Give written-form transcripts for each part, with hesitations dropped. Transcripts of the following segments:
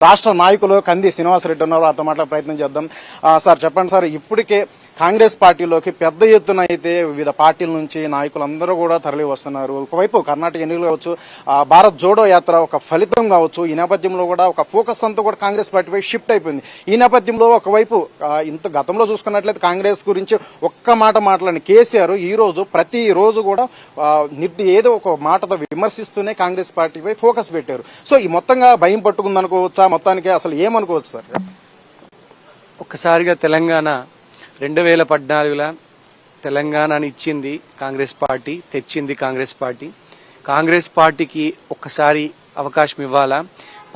రాష్ట్ర నాయకులు కంది శ్రీనివాసరెడ్డి ఉన్నారు, వారితో మాట్లాడే ప్రయత్నం చేద్దాం. సార్ చెప్పండి సార్, ఇప్పటికే కాంగ్రెస్ పార్టీలోకి పెద్ద ఎత్తున అయితే వివిధ పార్టీల నుంచి నాయకులందరూ కూడా తరలి వస్తున్నారు. ఒకవైపు కర్ణాటక ఎన్నికలు కావచ్చు, భారత్ జోడో యాత్ర ఒక ఫలితం కావచ్చు, ఈ నేపథ్యంలో కూడా ఒక ఫోకస్ అంతా కూడా కాంగ్రెస్ పార్టీపై షిఫ్ట్ అయిపోయింది. ఈ నేపథ్యంలో ఒకవైపు ఇంత గతంలో చూసుకున్నట్లయితే కాంగ్రెస్ గురించి ఒక్క మాట మాట్లాడిన కేసీఆర్ ఈ రోజు ప్రతిరోజు కూడా ఏదో ఒక మాటతో విమర్శిస్తూనే కాంగ్రెస్ పార్టీపై ఫోకస్ పెట్టారు. సో ఈ మొత్తంగా భయం పట్టుకుందనుకోవచ్చా? మొత్తానికి అసలు ఏమనుకోవచ్చు సార్? ఒక్కసారిగా తెలంగాణ 2014లో తెలంగాణని ఇచ్చింది కాంగ్రెస్ పార్టీ, తెచ్చింది కాంగ్రెస్ పార్టీ. కాంగ్రెస్ పార్టీకి ఒక్కసారి అవకాశం ఇవ్వాలా?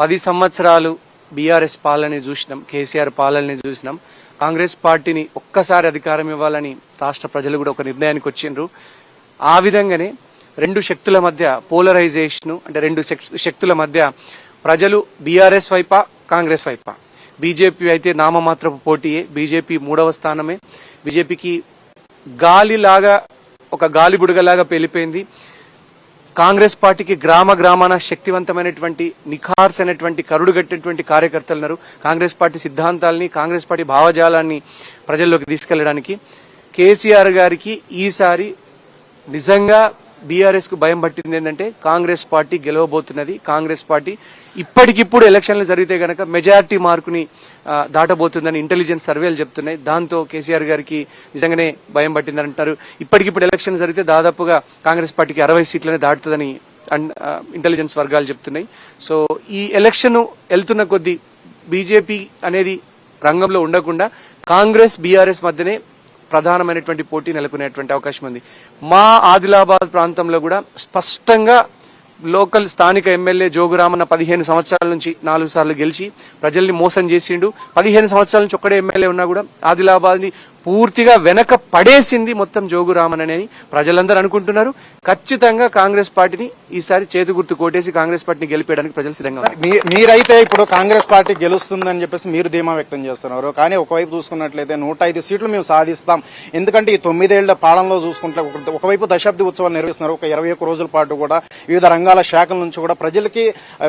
10 సంవత్సరాలు బీఆర్ఎస్ పాలనని చూసినాం, కేసీఆర్ పాలనని చూసినాం. కాంగ్రెస్ పార్టీని ఒక్కసారి అధికారం ఇవ్వాలని రాష్ట్ర ప్రజలు కూడా ఒక నిర్ణయానికి వచ్చిండ్రు. ఆ విధంగానే రెండు శక్తుల మధ్య పోలరైజేషన్, అంటే రెండు శక్తుల మధ్య ప్రజలు బీఆర్ఎస్ వైపా కాంగ్రెస్ వైపా. బీజేపీ అయితే నామమాత్రపు పోటీయే, బీజేపీ 3వ స్థానమే. బీజేపీకి గాలిలాగా, ఒక గాలి బుడగలాగా పెళ్లిపోయింది. కాంగ్రెస్ పార్టీకి గ్రామాన శక్తివంతమైనటువంటి నిఖార్స్ అయినటువంటి కరుడుగట్టినటువంటి కార్యకర్తలు ఉన్నారు. కాంగ్రెస్ పార్టీ సిద్ధాంతాలని, కాంగ్రెస్ పార్టీ భావజాలాన్ని ప్రజల్లోకి తీసుకెళ్లడానికి కేసీఆర్ గారికి ఈసారి నిజంగా బీఆర్ఎస్ కు భయం పట్టింది ఏంటంటే కాంగ్రెస్ పార్టీ గెలవబోతున్నది. కాంగ్రెస్ పార్టీ ఇప్పటికిప్పుడు ఎలక్షన్లు జరిగితే గనక మెజారిటీ మార్కుని దాటబోతుందని ఇంటెలిజెన్స్ సర్వేలు చెప్తున్నాయి. దాంతో కేసీఆర్ గారికి నిజంగానే భయం పట్టిందని అంటారు. ఇప్పటికిప్పుడు ఎలక్షన్ జరిగితే దాదాపుగా కాంగ్రెస్ పార్టీకి 60 సీట్లనే దాటుతుందని ఇంటెలిజెన్స్ వర్గాలు చెప్తున్నాయి. సో ఈ ఎలక్షన్ వెళ్తున్న కొద్దీ బీజేపీ అనేది రంగంలో ఉండకుండా కాంగ్రెస్ బీఆర్ఎస్ మధ్యనే ప్రధానమైనటువంటి పోటీ నెలకొనేటువంటి అవకాశం ఉంది. మా ఆదిలాబాద్ ప్రాంతంలో కూడా స్పష్టంగా లోకల్ స్థానిక ఎమ్మెల్యే జోగురామన్న 15 సంవత్సరాల నుంచి 4 సార్లు గెలిచి ప్రజల్ని మోసం చేసిండు. 15 సంవత్సరాల నుంచి ఒక్కడే ఎమ్మెల్యే ఉన్నా కూడా ఆదిలాబాద్ ని పూర్తిగా వెనక పడేసింది మొత్తం జోగురామన్ అని ప్రజలందరూ అనుకుంటున్నారు. ఖచ్చితంగా కాంగ్రెస్ పార్టీని ఈసారి చేతి గుర్తు కోటేసి కాంగ్రెస్ పార్టీని గెలిపేయడానికి ప్రజలు సిద్ధంగా ఉన్నారు. మీరైతే ఇప్పుడు కాంగ్రెస్ పార్టీ గెలుస్తుందని చెప్పేసి మీరు ధీమా వ్యక్తం చేస్తున్నారు. కానీ ఒకవైపు చూసుకున్నట్లయితే 105 సీట్లు మేము సాధిస్తాం. ఎందుకంటే ఈ 9 ఏళ్ల పాలనలో చూసుకుంటే ఒకవైపు దశాబ్ది ఉత్సవాలు నిర్వహిస్తున్నారు. ఒక 21 రోజుల పాటు కూడా వివిధ రంగాల శాఖల నుంచి కూడా ప్రజలకి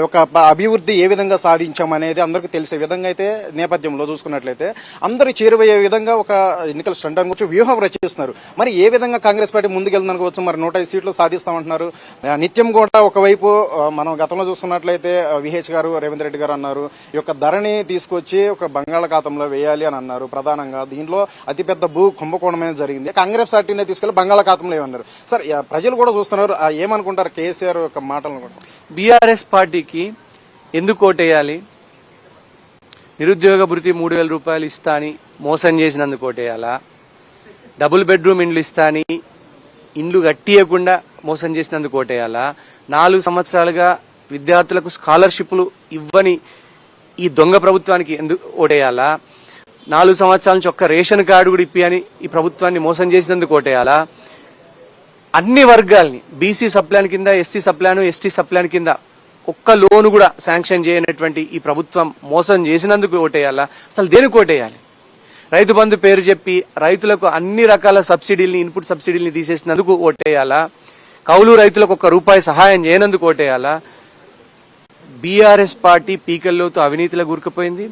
ఒక అభివృద్ధి ఏ విధంగా సాధించామనేది అందరికీ తెలిసే విధంగా అయితే నేపథ్యంలో చూసుకున్నట్లయితే అందరూ చేరువయ్యే విధంగా ఒక ఎన్నికల స్టంట్ అనుకోవచ్చు, వ్యూహం రచిస్తున్నారు. మరి ఏ విధంగా కాంగ్రెస్ పార్టీ ముందుకెళ్తుందనుకోవచ్చు? మరి 105 సీట్లు సాధిస్తామంటున్నారు. నిత్యం కూడా ఒకవైపు మనం గతంలో చూసుకున్నట్లయితే విహెచ్ గారు, రేవంత్ రెడ్డి గారు అన్నారు ఈ యొక్క ధరని తీసుకొచ్చి ఒక బంగాళాఖాతంలో వేయాలి అని అన్నారు. ప్రధానంగా దీనిలో అతిపెద్ద భూ కుంభకోణమే జరిగింది. కాంగ్రెస్ పార్టీనే తీసుకెళ్లి బంగాళాఖాతంలో ఏమన్నారు సార్? ప్రజలు కూడా చూస్తున్నారు, ఏమనుకుంటారు కేసీఆర్ యొక్క మాటలను కూడా? బీఆర్ఎస్ పార్టీకి ఎందుకు ఓటేయాలి? నిరుద్యోగ భృతి 3000 రూపాయలు ఇస్తా అని మోసం చేసినందుకు ఓటేయాలా? డబుల్ బెడ్రూమ్ ఇండ్లు ఇస్తా అని ఇండ్లు కట్టియకుండా మోసం చేసినందుకు ఓటేయాలా? 4 సంవత్సరాలుగా విద్యార్థులకు స్కాలర్షిప్లు ఇవ్వని ఈ దొంగ ప్రభుత్వానికి ఎందుకు ఓటేయాలా? 4 సంవత్సరాల నుంచి ఒక్క రేషన్ కార్డు కూడా ఇప్పియని ఈ ప్రభుత్వాన్ని మోసం చేసినందుకు ఓటేయాలా? అన్ని వర్గాల్ని బీసీ సప్లాన్ కింద, ఎస్సీ సప్లాన్, ఎస్టీ సప్లాన్ కింద ఒక్క లోను కూడా శాంక్షన్ చేయనటువంటి ఈ ప్రభుత్వం మోసం చేసినందుకు ఓటేయాలా? అసలు దేనికి ఓటేయాలి? రైతు బంధు పేరు చెప్పి రైతులకు అన్ని రకాల సబ్సిడీల్ని, ఇన్పుట్ సబ్సిడీల్ని తీసేసినందుకు ఓటేయాలా? కౌలు రైతులకు ₹1 సహాయం చేయనందుకు ఓటేయాలా? బీఆర్ఎస్ పార్టీ పీకల్లోతో అవినీతిలో గురికిపోయింది.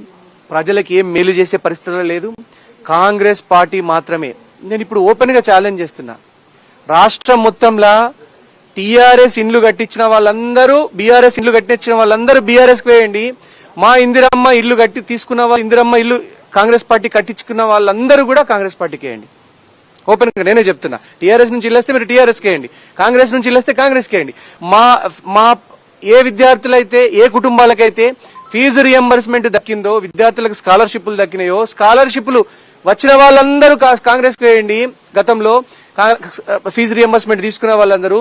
ప్రజలకు ఏం మేలు చేసే పరిస్థితుల్లో లేదు. కాంగ్రెస్ పార్టీ మాత్రమే. నేను ఇప్పుడు ఓపెన్ గా ఛాలెంజ్ చేస్తున్నా, రాష్ట్రం మొత్తంలో టీఆర్ఎస్ ఇండ్లు కట్టించిన వాళ్ళందరూ, బీఆర్ఎస్ ఇండ్లు కట్టించిన వాళ్ళందరూ బీఆర్ఎస్ వేయండి. మా ఇందిరమ్మ ఇల్లు కట్టి తీసుకున్న వాళ్ళు, ఇందిరమ్మ ఇల్లు కాంగ్రెస్ పార్టీ కట్టించుకున్న వాళ్ళందరూ కూడా కాంగ్రెస్ పార్టీకి వేయండి. ఓపెన్ గా నేనే చెప్తున్నా, టీఆర్ఎస్ నుంచి ఇల్లేస్తే మీరు టీఆర్ఎస్ వేయండి, కాంగ్రెస్ నుంచి ఇల్లేస్తే కాంగ్రెస్ వేయండి. మా ఏ విద్యార్థులైతే, ఏ కుటుంబాలకైతే ఫీజు రియంబర్స్మెంట్ దక్కిందో, విద్యార్థులకు స్కాలర్షిప్లు దక్కినాయో, స్కాలర్షిప్లు వచ్చిన వాళ్ళందరూ కాంగ్రెస్ వేయండి. గతంలో ఫీజు రియంబర్స్మెంట్ తీసుకున్న వాళ్ళందరూ,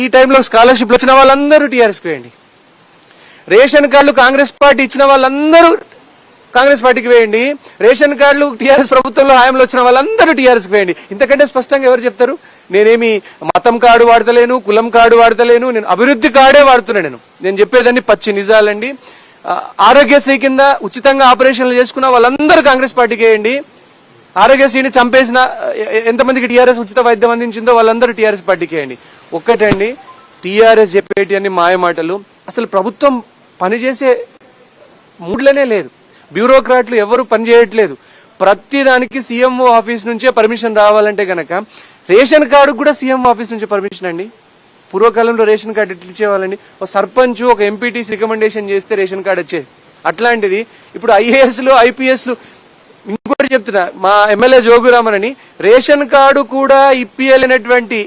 ఈ టైంలో స్కాలర్షిప్లు వచ్చిన వాళ్ళందరూ టీఆర్ఎస్ వేయండి. రేషన్ కార్డులు కాంగ్రెస్ పార్టీ ఇచ్చిన వాళ్ళందరూ కాంగ్రెస్ పార్టీకి వేయండి. రేషన్ కార్డులు టీఆర్ఎస్ ప్రభుత్వంలో హాయంలో వచ్చిన వాళ్ళందరూ టీఆర్ఎస్ వేయండి. ఇంతకంటే స్పష్టంగా ఎవరు చెప్తారు? నేనేమి మతం కార్డు వాడతలేను, కులం కార్డు వాడతలేను, నేను అభివృద్ధి కార్డే వాడుతున్నాను. నేను చెప్పేదాన్ని పచ్చి నిజాలండి. ఆరోగ్యశ్రీ కింద ఉచితంగా ఆపరేషన్లు చేసుకున్న వాళ్ళందరూ కాంగ్రెస్ పార్టీకి వేయండి. ఆరోగ్యశ్రీని చంపేసిన ఎంతమందికి టీఆర్ఎస్ ఉచిత వైద్యం అందించిందో వాళ్ళందరూ టీఆర్ఎస్ పార్టీకి వేయండి. ఒక్కటండి, టీఆర్ఎస్ చెప్పేటి అన్ని మాయమాటలు. అసలు ప్రభుత్వం పనిచేసే మూడ్లనే లేదు. బ్యూరోక్రాట్లు ఎవరు పనిచేయట్లేదు. ప్రతి దానికి సీఎంఓ ఆఫీస్ నుంచే పర్మిషన్ రావాలంటే గనక రేషన్ కార్డు కూడా సీఎంఓ ఆఫీస్ నుంచి పర్మిషన్ అండి. పూర్వకాలంలో రేషన్ కార్డు ఎట్లా ఇచ్చేవాళ్ళండి? ఒక సర్పంచ్ ఒక ఎంపీటీసీ రికమెండేషన్ చేస్తే రేషన్ కార్డు వచ్చేది. అట్లాంటిది ఇప్పుడు ఐఏఎస్లు ఐపీఎస్లు. ఇంకోటి చెప్తున్నా, మా ఎమ్మెల్యే జోగురామన్ అని రేషన్ కార్డు కూడా ఇప్పియలేనటువంటి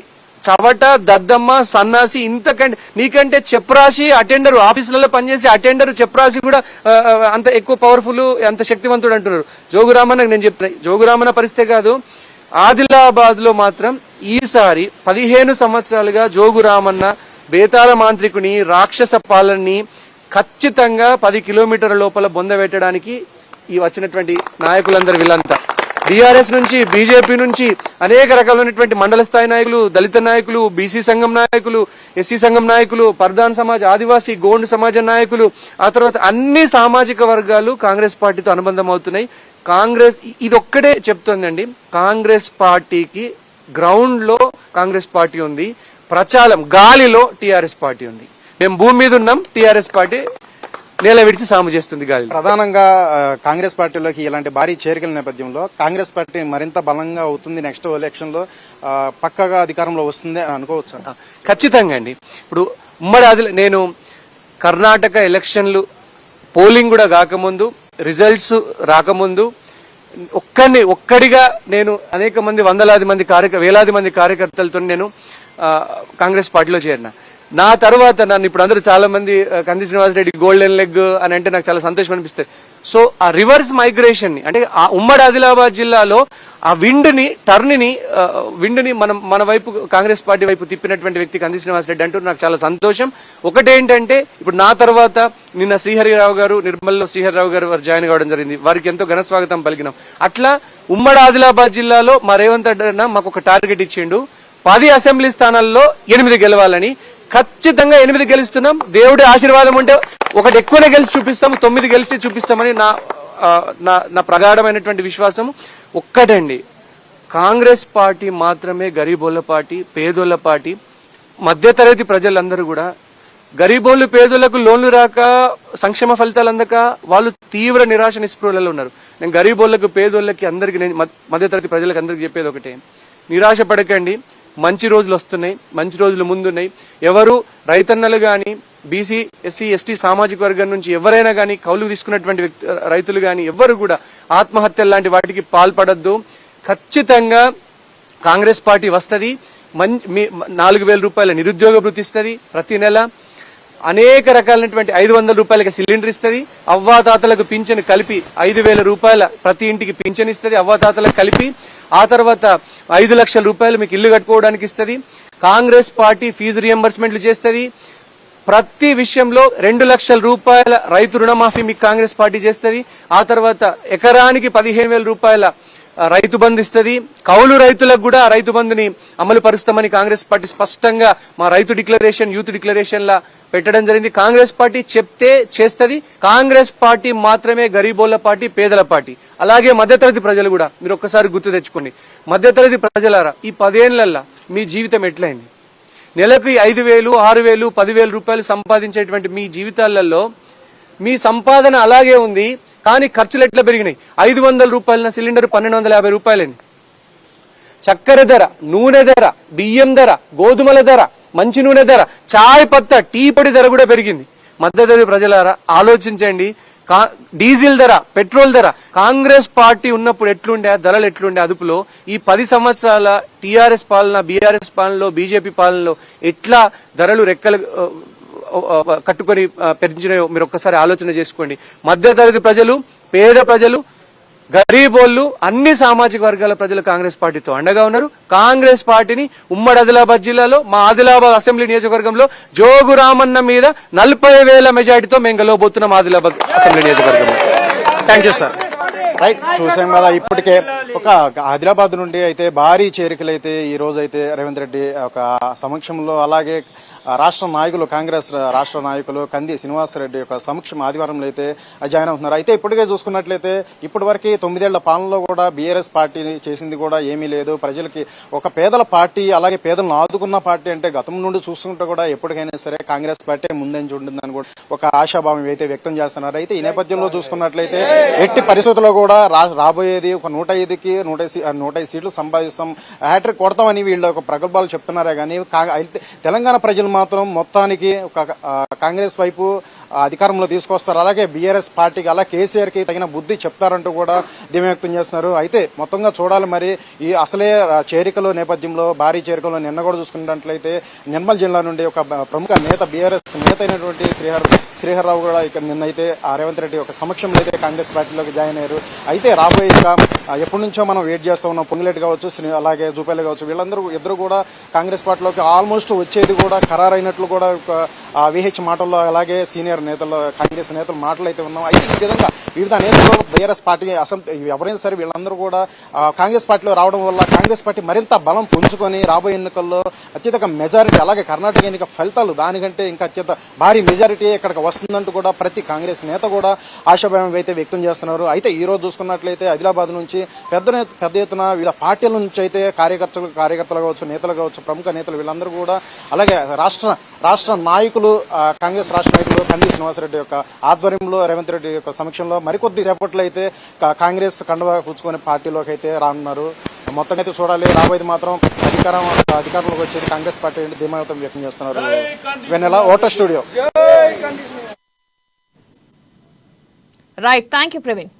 చవట దద్దమ్మ సన్నాసి, ఇంతకంటే నీకంటే చెప్రాసి అటెండర్ ఆఫీసులలో పనిచేసే అటెండర్ చెప్రాసి కూడా అంత ఎక్కువ పవర్ఫుల్, అంత శక్తివంతుడు అంటున్నారు. జోగురామన్ నేను చెప్తున్నా, జోగురామన్న పరిస్థితే కాదు, ఆదిలాబాద్ లో మాత్రం ఈసారి 15 సంవత్సరాలుగా జోగురామన్న బేతాళ మాంత్రికుని రాక్షస పాలనని ఖచ్చితంగా 10 కిలోమీటర్ల లోపల బొందబెట్టడానికి ఈ వచ్చినటువంటి నాయకులందరూ వీళ్ళంతా బీఆర్ఎస్ నుంచి బీజేపీ నుంచి అనేక రకాలైనటువంటి మండల స్థాయి నాయకులు, దళిత నాయకులు, బీసీ సంఘం నాయకులు, ఎస్సీ సంఘం నాయకులు, పర్దాన్ సమాజ్, ఆదివాసీ గోండ్ సమాజ నాయకులు, ఆ తర్వాత అన్ని సామాజిక వర్గాలు కాంగ్రెస్ పార్టీతో అనుబంధం అవుతున్నాయి. కాంగ్రెస్ ఇదొక్కడే చెప్తోందండి, కాంగ్రెస్ పార్టీకి గ్రౌండ్ లో కాంగ్రెస్ పార్టీ ఉంది, ప్రచారం గాలిలో టీఆర్ఎస్ పార్టీ ఉంది. మేము భూమి మీద ఉన్నాం, టీఆర్ఎస్ పార్టీ నేల విడిచి సాము చేస్తుంది గాలి. ప్రధానంగా కాంగ్రెస్ పార్టీలోకి ఇలాంటి భారీ చేరికల నేపథ్యంలో కాంగ్రెస్ పార్టీ మరింత బలంగా అవుతుంది, నెక్స్ట్ ఎలక్షన్ లో పక్కగా అధికారంలో వస్తుంది అని అనుకోవచ్చు. ఖచ్చితంగా అండి. ఇప్పుడు ఉమ్మడి నేను కర్ణాటక ఎలక్షన్లు పోలింగ్ కూడా కాకముందు, రిజల్ట్స్ రాకముందు ఒక్కడిగా నేను అనేక మంది వేలాది మంది కార్యకర్తలతో నేను కాంగ్రెస్ పార్టీలో చేరిన. నా తర్వాత నన్ను ఇప్పుడు అందరూ చాలా మంది కంది శ్రీనివాసరెడ్డి గోల్డెన్ లెగ్ అని అంటే నాకు చాలా సంతోషం అనిపిస్తుంది. సో ఆ రివర్స్ మైగ్రేషన్ ని, అంటే ఆ ఉమ్మడి ఆదిలాబాద్ జిల్లాలో ఆ విండ్ ని మన వైపు కాంగ్రెస్ పార్టీ వైపు తిప్పినటువంటి వ్యక్తి కంది శ్రీనివాసరెడ్డి అంటూ నాకు చాలా సంతోషం. ఒకటేంటంటే ఇప్పుడు నా తర్వాత నిన్న శ్రీహరిరావు గారు, నిర్మల్లో శ్రీహరిరావు గారు వారు జాయిన్ కావడం జరిగింది. వారికి ఎంతో ఘన స్వాగతం పలికినాం. అట్లా ఉమ్మడి ఆదిలాబాద్ జిల్లాలో మా రేవంత్ రెడ్డి మాకు ఒక టార్గెట్ ఇచ్చిండు, 10 అసెంబ్లీ స్థానాల్లో 8 గెలవాలని. ఖచ్చితంగా 8 గెలుస్తున్నాం. దేవుడి ఆశీర్వాదం ఉంటే ఒకటి ఎక్కువనే గెలిచి చూపిస్తాము, 9 గెలిచి చూపిస్తామని నా ప్రగాఢమైనటువంటి విశ్వాసం. ఒక్కటండి, కాంగ్రెస్ పార్టీ మాత్రమే గరీబోళ్ల పార్టీ, పేదోళ్ల పార్టీ. మధ్యతరగతి ప్రజలందరూ కూడా గరీబోళ్లు పేదోళ్లకు లోన్లు రాక, సంక్షేమ ఫలితాలు అందక వాళ్ళు తీవ్ర నిరాశ నిస్పృహలలో ఉన్నారు. నేను గరీబోళ్లకు పేదోళ్లకి అందరికి, నేను మధ్యతరగతి ప్రజలకు అందరికి చెప్పేది ఒకటే, నిరాశ పడకండి. మంచి రోజులు వస్తున్నాయి, మంచి రోజులు ముందున్నాయి. ఎవరు రైతన్నలు గాని, బీసీ ఎస్సీ ఎస్టీ సామాజిక వర్గం నుంచి ఎవరైనా గానీ, కౌలు తీసుకున్నటువంటి రైతులు గాని ఎవరు కూడా ఆత్మహత్యలు లాంటి వాటికి పాల్పడద్దు. ఖచ్చితంగా కాంగ్రెస్ పార్టీ వస్తుంది. 4,000 రూపాయల నిరుద్యోగ భృతి ఇస్తుంది ప్రతి నెల. అనేక రకాలైనటువంటి 500 రూపాయలకి సిలిండర్ ఇస్తుంది. అవ్వాతాతలకు పింఛను కలిపి 5,000 రూపాయల ప్రతి ఇంటికి పింఛన్ ఇస్తుంది అవ్వాతాతలకు కలిపి. ఆ తర్వాత 5 లక్షల రూపాయలు మీకు ఇల్లు కట్టుకోవడానికి ఇస్తుంది. కాంగ్రెస్ పార్టీ ఫీజు రియంబర్స్మెంట్లు చేస్తుంది. ప్రతి విషయంలో 2 లక్షల రూపాయల రైతు రుణమాఫీ మీకు కాంగ్రెస్ పార్టీ చేస్తుంది. ఆ తర్వాత ఎకరానికి 15,000 రూపాయల రైతు బంధు ఇస్తుంది. కౌలు రైతులకు కూడా రైతు బంధుని అమలు పరుస్తామని కాంగ్రెస్ పార్టీ స్పష్టంగా మా రైతు డిక్లరేషన్, యూత్ డిక్లరేషన్ లా పెట్టడం జరిగింది. కాంగ్రెస్ పార్టీ చెప్తే చేస్తుంది. కాంగ్రెస్ పార్టీ మాత్రమే గరీబోళ్ల పార్టీ, పేదల పార్టీ. అలాగే మధ్యతరగతి ప్రజలు కూడా మీరు ఒక్కసారి గుర్తు తెచ్చుకోండి. మధ్యతరగతి ప్రజలారా, ఈ 10 ఏళ్లల్లా మీ జీవితం ఎట్లయింది? నెలకు 5,000, 6,000, 10,000 రూపాయలు సంపాదించేటువంటి మీ జీవితాలలో మీ సంపాదన అలాగే ఉంది, కానీ ఖర్చులు ఎట్లా పెరిగినాయి? 500 రూపాయల సిలిండర్ 1,250 రూపాయలైంది. చక్కెర ధర, నూనె ధర, బియ్యం ధర, గోధుమల ధర, మంచి నూనె ధర, చాయ్ పత్తా, టీ పొడి ధర కూడా పెరిగింది. మధ్యతరగతి ప్రజలారా ఆలోచించండి. డీజిల్ ధర, పెట్రోల్ ధర కాంగ్రెస్ పార్టీ ఉన్నప్పుడు ఎట్లుండే, ధరలు ఎట్లుండే అదుపులో, ఈ 10 సంవత్సరాల టీఆర్ఎస్ పాలన, బీఆర్ఎస్ పాలనలో, బీజేపీ పాలనలో ఎట్లా ధరలు రెక్కలు కట్టుకొని పెంచినాయో మీరు ఒక్కసారి ఆలోచన చేసుకోండి. మధ్యతరగతి ప్రజలు, పేద ప్రజలు, గరీబోళ్లు, అన్ని సామాజిక వర్గాల ప్రజలు కాంగ్రెస్ పార్టీతో అండగా ఉన్నారు. కాంగ్రెస్ పార్టీని ఉమ్మడి ఆదిలాబాద్ జిల్లాలో, మా ఆదిలాబాద్ అసెంబ్లీ నియోజకవర్గంలో జోగురామన్న మీద 40,000 మెజార్టీతో మేము గెలవబోతున్నాం ఆదిలాబాద్ అసెంబ్లీ నియోజకవర్గంలో. Thank you sir. రైట్, చూసాం కదా ఇప్పటికే ఒక ఆదిలాబాద్ నుండి అయితే భారీ చేరికలు అయితే ఈ రోజు అయితే రేవంత్ రెడ్డి ఒక సమక్షంలో, అలాగే రాష్ట్ర నాయకులు కాంగ్రెస్ రాష్ట్ర నాయకులు కంది శ్రీనివాసరెడ్డి యొక్క సమక్షం ఆదివారంలో అయితే జాయిన్ అవుతున్నారు. అయితే ఇప్పటికే చూసుకున్నట్లయితే ఇప్పటి వరకు 9 ఏళ్ల పాలనలో కూడా బీఆర్ఎస్ పార్టీ చేసింది కూడా ఏమీ లేదు. ప్రజలకి ఒక పేదల పార్టీ, అలాగే పేదలను ఆదుకున్న పార్టీ అంటే గతం నుండి చూసుకుంటే కూడా ఎప్పటికైనా సరే కాంగ్రెస్ పార్టీ ముందంజ ఉంటుందని కూడా ఒక ఆశాభావం అయితే వ్యక్తం చేస్తున్నారు. అయితే ఈ నేపథ్యంలో చూసుకున్నట్లయితే ఎట్టి పరిస్థితుల్లో కూడా రాబోయేది ఒక 105కి 105 సీట్లు సంపాదిస్తాం, హ్యాట్రిక్ కొడతామని వీళ్ళు ఒక ప్రగల్భాలు చెప్తున్నారే కానీ తెలంగాణ ప్రజలు మాత్రం మొత్తానికి ఒక కాంగ్రెస్ వైపు అధికారంలో తీసుకొస్తారు. అలాగే బీఆర్ఎస్ పార్టీకి అలా కేసీఆర్ కి తగిన బుద్ధి చెప్తారంటూ కూడా ధీమా వ్యక్తం చేస్తున్నారు. అయితే మొత్తంగా చూడాలి మరి ఈ అసలే చేరికల నేపథ్యంలో భారీ చేరికలో నిన్న కూడా చూసుకున్నట్లయితే నిర్మల్ జిల్లా నుండి ఒక ప్రముఖ నేత బీఆర్ఎస్ నేత అయినటువంటి శ్రీహర్రావు కూడా ఇక్కడ నిన్నైతే రేవంత్ రెడ్డి ఒక సమక్షంలో అయితే కాంగ్రెస్ పార్టీలోకి జాయిన్ అయ్యారు. అయితే రాబోయే ఎప్పటి నుంచో మనం వెయిట్ చేస్తా ఉన్నాం, పొంగులేటి కావచ్చు, అలాగే జూపల్లి కావచ్చు, వీళ్ళందరూ ఇద్దరు కూడా కాంగ్రెస్ పార్టీలోకి ఆల్మోస్ట్ వచ్చేది కూడా ఖరారైనట్లు కూడా విహెచ్ మాటల్లో అలాగే సీనియర్ నేతలు కాంగ్రెస్ నేతలు మాటలు అయితే ఉన్నాం. అయితే ఈ విధంగా వివిధ నేతలు బీఆర్ఎస్ పార్టీ ఎవరైనా సరే వీళ్ళందరూ కూడా కాంగ్రెస్ పార్టీలో రావడం వల్ల కాంగ్రెస్ పార్టీ మరింత బలం పుంజుకొని రాబోయే ఎన్నికల్లో అత్యధిక మెజారిటీ, అలాగే కర్ణాటక ఎన్నిక ఫలితాలు దానికంటే ఇంకా అత్యంత భారీ మెజారిటీ ఇక్కడికి వస్తుందంటూ కూడా ప్రతి కాంగ్రెస్ నేత కూడా ఆశాభావం అయితే వ్యక్తం చేస్తున్నారు. అయితే ఈ రోజు చూసుకున్నట్లయితే ఆదిలాబాద్ నుంచి పెద్ద ఎత్తున వీళ్ళ పార్టీల నుంచి అయితే కార్యకర్తలు కావచ్చు, నేతలు కావచ్చు, ప్రముఖ నేతలు వీళ్ళందరూ కూడా, అలాగే రాష్ట్ర నాయకులు కాంగ్రెస్ రాష్ట్ర నాయకులు కంది శ్రీనివాసరెడ్డి యొక్క ఆధ్వర్యంలో రేవంత్ రెడ్డి యొక్క సమక్షంలో మరికొద్ది సేపట్లో అయితే కాంగ్రెస్ కండువా పుచ్చుకునే పార్టీలోకి అయితే రానున్నారు. మొత్తం అయితే చూడాలి. రాబోయేది మాత్రం అధికారంలోకి వచ్చేది కాంగ్రెస్ పార్టీ ధీమా వ్యక్తం చేస్తున్నారు. Vennela, voter studio. Right, thank you Praveen.